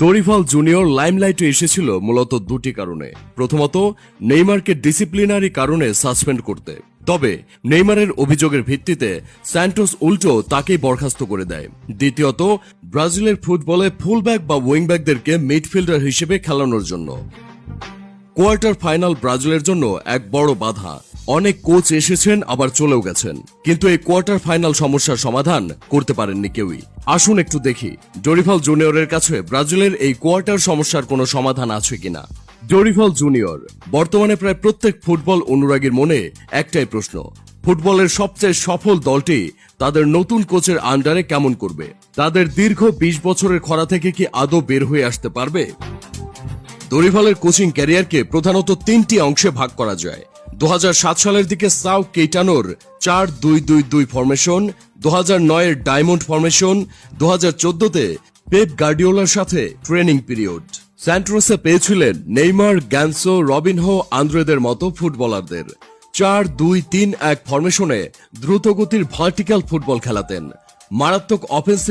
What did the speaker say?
Dorival junior লাইমলাইটে এসেছিল মূলত দুটি কারণে। প্রথমত, নেইমারকে ডিসিপ্লিনারি কারণে সাসপেন্ড করতে। তবে নেইমারের অভিযোগের ভিত্তিতে স্যান্টোস উল্টো তাকেই বরখাস্ত করে দেয়। দ্বিতীয়ত, ব্রাজিলের ফুটবলে ফুলব্যাক বা উইংব্যাকদেরকে মিডফিল্ডার হিসেবে খেলানোর জন্য। কোয়ার্টার ফাইনাল ব্রাজিলের জন্য এক বড় বাধা। অনেক কোচ এসেছেন আবার চলেও গেছেন, কিন্তু এই কোয়ার্টার ফাইনাল সমস্যার সমাধান করতে পারেননি কেউই। আসুন একটু দেখি দরিভাল জুনিয়রের কাছে ব্রাজিলের এই কোয়ার্টার সমস্যার কোনো সমাধান আছে কিনা। দরিভাল জুনিয়র বর্তমানে প্রায় প্রত্যেক ফুটবল অনুরাগীর মনে একটাই প্রশ্ন, ফুটবলের সবচেয়ে সফল দলটি তাদের নতুন কোচের আন্ডারে কেমন করবে? তাদের দীর্ঘ 20 বছরের খরা থেকে কি আদৌ বের হয়ে আসতে পারবে? দরিভালের কোচিং ক্যারিয়ারকে প্রধানত 3টি অংশে ভাগ করা যায়। 2007 সালের দিকে সাও কেইটানোর 4-2-2-2 ফরমেশন, 2009 এর ডায়মন্ড ফরমেশন, 2014-তে পেপ গার্ডিওলার সাথে ট্রেনিং পিরিয়ড। স্যান্টোসে পেয়েছিলেন নেইমার, গ্যানসো, রবিনহো, আন্দ্রেদের মতো ফুটবলারদের। 4-2-3-1 ফরমেশনে দ্রুতগতির ভার্টিক্যাল ফুটবল খেলাতেন। মারাত্মক অফেন্সিভ